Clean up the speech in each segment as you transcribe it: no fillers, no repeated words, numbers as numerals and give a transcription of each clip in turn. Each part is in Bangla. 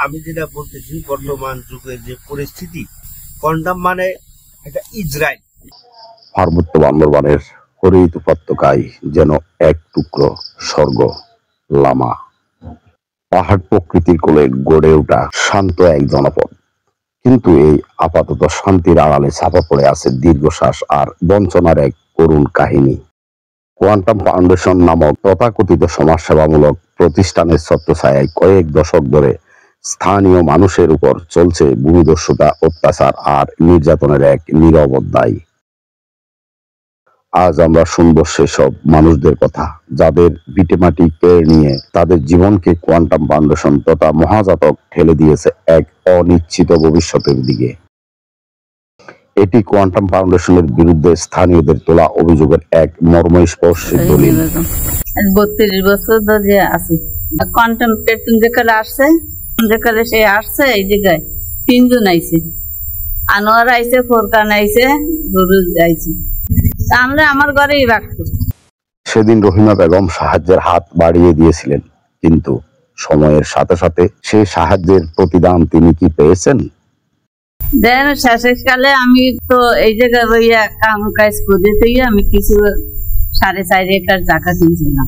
আমি যেটা বলতেছি বর্তমান যুগের যে পরিস্থিতি, কোয়ান্টাম মানে এটা ইসরায়েল। পার্বত্য বান্দরবানের হরিত উপত্যকায় যেন এক টুকরো স্বর্গ। লামা পাহাড় প্রকৃতির কোলে গড়ে ওঠা শান্ত এক জনপদ, কিন্তু এই আপাতত শান্তির আড়ালে চাপা পড়ে আছে দীর্ঘশ্বাস আর বঞ্চনার এক করুণ কাহিনী। কোয়ান্টাম ফাউন্ডেশন নামক তথাকথিত সমাজসেবামূলক প্রতিষ্ঠানের ছত্রছায়ায় কয়েক দশক ধরে স্থানীয় মানুষের উপর চলছে ভূমিদস্যুতা, অত্যাচার আর নির্যাতনের এক নীরব অধ্যায়। আজ আমরা শুনবো সেসব মানুষদের কথা, যাদের ভিটেমাটি কেড়ে নিয়ে তাদের জীবনকে কোয়ান্টাম ফাউন্ডেশন তথা মহাজাতক ঠেলে দিয়েছে এক অনিশ্চিত ভবিষ্যতের দিকে। এটি কোয়ান্টাম ফাউন্ডেশনের বিরুদ্ধে স্থানীয়দের তোলা অভিযোগের এক মর্মস্পর্শী দলিল। 32 বছর ধরে আছি। কোয়ান্টাম পেটুন যেখানে আসছে, যেখানে সে আসছে এই জায়গায় 3 জন আইছে, আনোয়ার আইছে, ফোরকান আইছে, গুরুজ আইছে। আমরা আমার ঘরেই রাখতো। সেদিন রহিমা বেগম সাহায্যের হাত বাড়িয়ে দিয়েছিলেন, কিন্তু সময়ের সাথে সাথে সেই সাহায্যের প্রতিদান তিনি কি পেয়েছেন? দেন শেষকালে আমি তো এই জায়গায় রইয়া কাম কাজ করে আমি কিছু 4.5 একর জায়গা কিনছিলাম।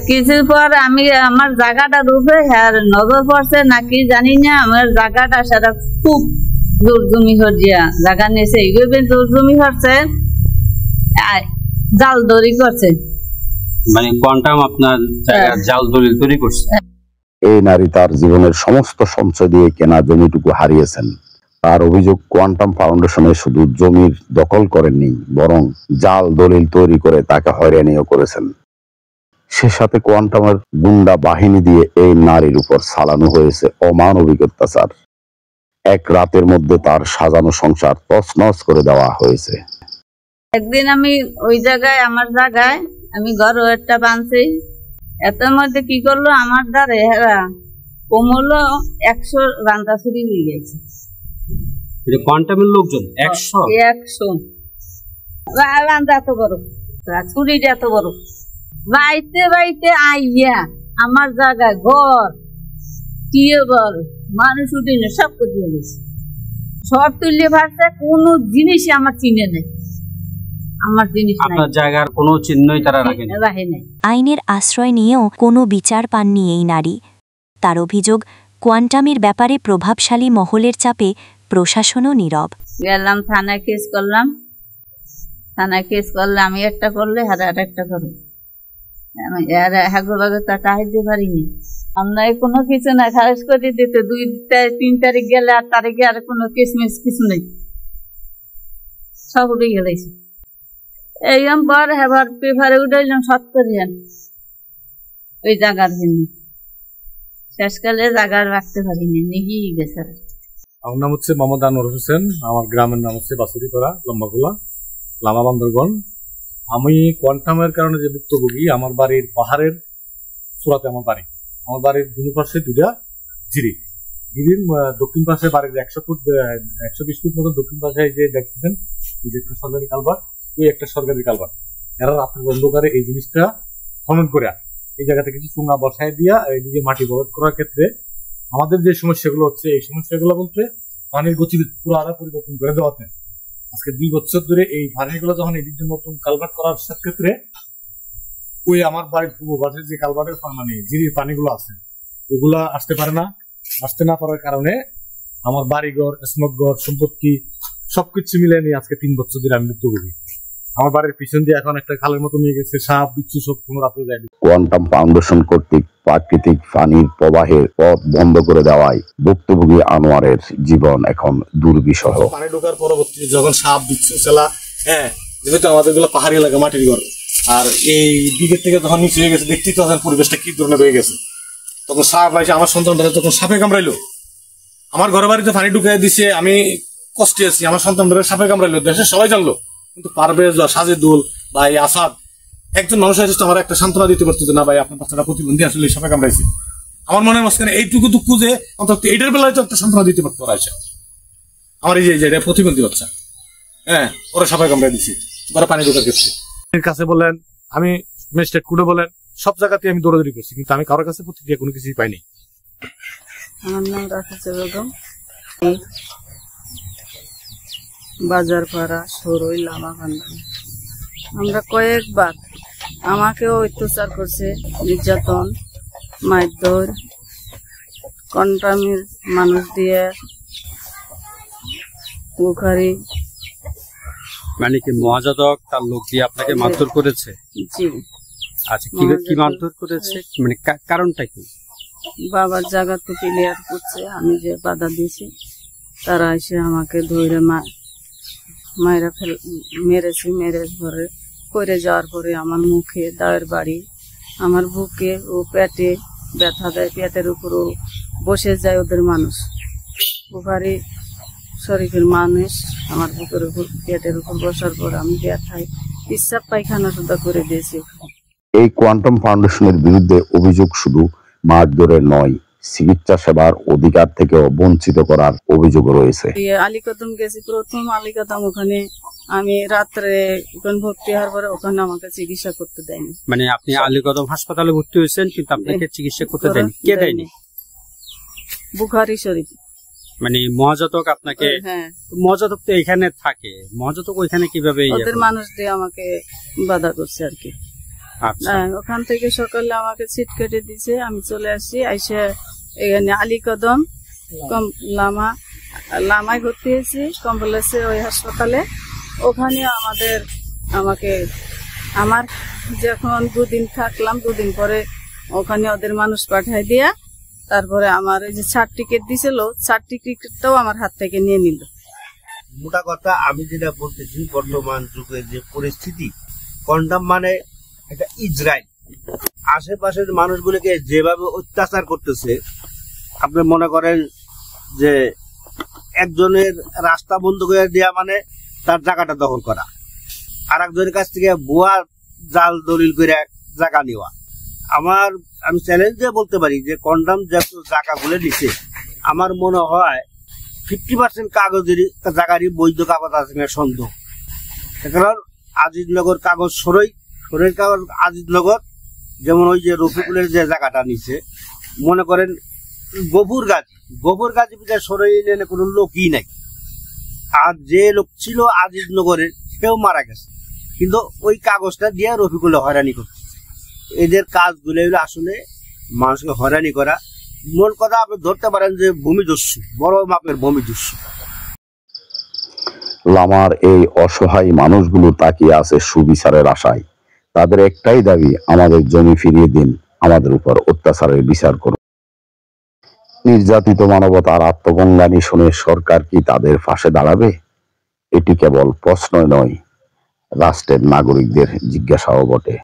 কিছুর পর আমি আমার জায়গাটা রূপে নজর পড়ছে নাকি জানি না, আমার জায়গাটা সারা খুব জোর জমি হরিয়া জায়গা নিয়েছে, এইভাবে জোর জমি হচ্ছে, জাল দড়ি করছে। মানে কোয়ান্টাম আপনার জাল দড়ি তৈরি করছে। এই নারী তার জীবনের সমস্ত সঞ্চয় দিয়ে কেনা জমিটুকু হারিয়েছেন। তার অভিযোগ, কোয়ান্টাম ফাউন্ডেশনে শুধু জমির দখল করেননি, বরং জাল দলিল তৈরি করে তাকে হয়রানিও করেছেন। সে সাথে কোয়ান্টামের গুন্ডা বাহিনী দিয়ে এই নারীর উপর চালানো হয়েছে অমানবিক অত্যাচার। এক রাতের মধ্যে তার সাজানো সংসার তছনছ করে দেওয়া হয়েছে। একদিন আমি ওই জায়গায়, আমার জায়গায় আমি ঘর একটা বানছি, এটার মধ্যে কি করলো, আমার দ্বারে হেরা কমলো 100 রান্তা চুরি হয়ে গেছে। কোয়ান্টামের লোকজন 100 রান্তা এত বড়, চুরিটা এত বড়, বাইতে বাইতে আইয়া আমার জায়গায় ঘর টিউবওয়েল মানুষ উঠিনি সব কিছু গেছে, সব তুলে ভাবছে, কোনো জিনিসই আমার চিনে নেই, আমার জিনিস আপনার জায়গার কোনো চিহ্নই তারা রাখেনি। আইনের আশ্রয় নিয়েও কোনো বিচার পাননি এই নারী। তার অভিযোগ, কোয়ান্টামের ব্যাপারে প্রভাবশালী মহলের চাপে প্রশাসনও নীরব। গেলাম থানায় কেস করলাম, থানায় কেস করলে আমি একটা করলে হারা একটা করলে সাহায্য পারিনি। আমরা কোনো কিছু না, খারেজ করে দিতে 2-3 তারিখ গেলে আর তারিখে আর কোনো কেসমেস কিছু নেই, সব উঠে গেছে। এইরকম পর হেবার পেপারে উঠাইলাম 70 ওই জায়গার জন্য, শেষকালে জায়গা রাখতে পারিনি, নিয়ে গেছে। আমার নাম হচ্ছে মোহাম্মদ আনোয়ার হোসেন, আমার গ্রামের নাম হচ্ছে বাসুরিপাড়া, লম্বাগোলা, লামা বান্দরগণ। আমি কোয়ান্টামের কারণে যে ভুক্তভোগী, আমার বাড়ির পাহাড়ের চূড়াতে আমার বাড়ি। আমার বাড়ির দুই পাশে 2টা জিরি, জিরির দক্ষিণ পাশে বাড়ির 120 ফুট মতো দক্ষিণ পাশে যে দেখতেছেন এই যে একটা সরকারি কালভার্ট, ওই একটা সরকারি কালভার্ট। এরা রাত্রের অন্ধকারে এই জিনিসটা খনন করে এই জায়গাতে কিছু চুঙ্গা বসায় দিয়া এইদিকে মাটি বরফ করার ক্ষেত্রে আমাদের যে সমস্যাগুলো হচ্ছে, এই সমস্যাগুলো বলতে পানির গতি পুরো আরো পরিবর্তন করে দেওয়াতে আজকে 2 বছর ধরে এই পানিগুলো যখন এই দিকে নতুন কালভার্ট করার ক্ষেত্রে ওই আমার বাড়ির পূর্ব পাশের যে কালভার্টের মানে জিরির পানিগুলো আছে ওগুলা আসতে পারে না। আসতে না পারার কারণে আমার বাড়িঘর, স্মোকঘর, সম্পত্তি সবকিছু মিলে নিয়ে আজকে 3 বছর ধরে আমি ভুক্তভোগী। আমার বাড়ির পিছন দিয়ে এখন একটা খালের মতো নিয়ে গেছে, সাপ বিচ্ছু সব কোনো রাতে যায়নি। কোয়ান্টাম ফাউন্ডেশন কর্তৃক প্রাকৃতিক পানির প্রবাহের পথ বন্ধ করে দেওয়ায় ভুক্তভোগী আনোয়ারের জীবন এখন দুর্বিষহ। পানি ঢোকার পরবর্তীতে যখন সাপ বিচ্ছু সেলা, যেহেতু আমাদের গুলো পাহাড়ি এলাকা, মাটির ঘর, আর এই দিকের থেকে যখন নিচে হয়ে গেছে, দেখতেই তো পরিবেশটা কি ধরনের হয়ে গেছে। তখন সাপ আসে, আমার সন্তানটা যখন সাপে কামড়াইলো, আমার ঘর বাড়িতে পানি ঢুকাই দিছে, আমি কষ্টে আছি, আমার সন্তানটা সাপে কামড়াইলো, দেশের সবাই জানলো, কিন্তু পারভেজ বা সাজেদুল বা এই আসাদ একজন মানুষ আছে আমার একটা সান্ত্বনা দিতে পারতো না, ভাই আপনার বাচ্চাটা প্রতিবন্ধী, আসলে সাপে কামড়াইছে। আমার মনের মাঝখানে এইটুকু দুঃখ যে অন্তত এইটার বেলায় তো একটা সান্ত্বনা দিতে পারতো না। আমার এই যে প্রতিবন্ধী বাচ্চা, ওরা সাপে কামড়াই দিচ্ছে, ওরা পানি ঢোকার ক্ষেত্রে কাছে বলেন, আমি ম্যাজিস্ট্রেট কোর্টে বলেন, সব জায়গাতে আমি দৌড়াদৌড়ি করছি, কিন্তু আমি কারোর কাছে প্রতিক্রিয়া কোনো কিছুই পাইনি। আমার নাম রাফিজা বেগম। বাজারপাড়া সরই লামা কান্দানি। আমরা কয়েকবার আমাকেও অত্যাচার করছে, নির্যাতন, মারধর, কন্টামির মানুষ দিয়ে বুখারি। মানে কি মহাজাতক তার লোক দিয়ে আপনাকে মারধর করেছে? জি। আচ্ছা, কি মারধর করেছে, মানে কারণটা কি? বাবার জায়গা তো ক্লিয়ার করছে, আমি যে বাধা দিয়েছি তারা এসে আমাকে ধরে মায়েরা মেরেছে। মেরে ঘরে করে যাওয়ার পরে আমার মুখে দায়ের বাড়ি, আমার বুকে ও পেটে ব্যথা দেয়, পেটের উপরও বসে যায় ওদের মানুষ। বুখারি শরীফের মানুষ আমার বুকের উপর পেটের উপর বসার পর আমি ব্যথায় পিচ্ছাপ পায়খানা সুদ্ধা করে দিয়েছি। এই কোয়ান্টাম ফাউন্ডেশনের বিরুদ্ধে অভিযোগ শুধু মারধরের নয়, চিকিৎসা সেবার অধিকার থেকেও বঞ্চিত করার অভিযোগ রয়েছে। আলীকদম গেছি, প্রথম আলীকদম, ওখানে আমি রাত্রে ওখানে ভর্তি হওয়ার পরে ওখানে আমাকে চিকিৎসা করতে দেয়নি। মানে আপনি আলীকদম হাসপাতালে ভর্তি হয়েছেন কিন্তু আপনাকে চিকিৎসা করতে দেয়নি? কে দেয়নি? বুখারি শরীফ। মানে মহাজাতক আপনাকে? হ্যাঁ। মহাজাতক তো এখানে থাকে, মহাজাতক ওইখানে কিভাবে? ওদের মানুষ দিয়ে আমাকে বাধা করছে আর কি। ওখান থেকে সকালে আমাকে সিট কেটে দিছে, আমি চলে আসি। আইসে এখানে আলীকদম লামায় ভর্তি হয়েছি, কমপ্লেক্সে ওই হাসপাতালে। ওখানে আমার যখন 2 দিন থাকলাম, 2 দিন পরে ওখানে ওদের মানুষ পাঠায় দিয়া তারপরে আমার এই যে সার্টিফিকেট দিছিল, সার্টিফিকেটটাও আমার হাত থেকে নিয়ে নিল। মোটা কথা আমি যেটা বলতেছি, বর্তমান যুগের যে পরিস্থিতি, কন্ডম মানে এটা ইসরায়েল আশেপাশের মানুষগুলোকে যেভাবে অত্যাচার করতেছে, আপনি মনে করেন যে একজনের রাস্তা বন্ধ করে দেওয়া মানে তার জায়গাটা দখল করা, আর একজনের কাছ থেকে ভুয়া জাল দলিল করে জায়গা নেওয়া। আমি চ্যালেঞ্জ দিয়ে বলতে পারি যে কন্ডম যে জায়গাগুলো নিচ্ছে, আমার মনে হয় 50% কাগজেরই জায়গারই বৈধ কাগজ আছে না সন্দেহ। কারণ আজিজনগর কাগজ সরই কাগজ আজিজনগর, যেমন ওই যে রফিকুলের যে জায়গাটা নিচ্ছে, মনে করেন গোবর গাজী পিঠা সরই এনে কোনো লোকই নাই। আর যে লোক ছিল আজিজনগরের সেও মারা গেছে, কিন্তু ওই কাগজটা দিয়ে রফিকুলে হয়রানি করছে। এদের কাজগুলো আসলে মানুষকে হয়রানি করা। মূল কথা আপনি ধরতে পারেন যে ভূমিদস্যু, বড় মাপের ভূমিদস্যু। লামার এই অসহায় মানুষগুলো তাকিয়ে আছে সুবিচারের আশায়। তাদের একটাই দাবি, আমাদের জমি ফিরিয়ে দিন, আমাদের উপর অত্যাচারের বিচার করুন। নির্যাতিত মানবতার আত্মগঙ্গানি শুনে সরকার কি তাদের পাশে দাঁড়াবে? এটি কেবল প্রশ্নই নয়, রাষ্ট্রের নাগরিকদের জিজ্ঞাসাও বটে।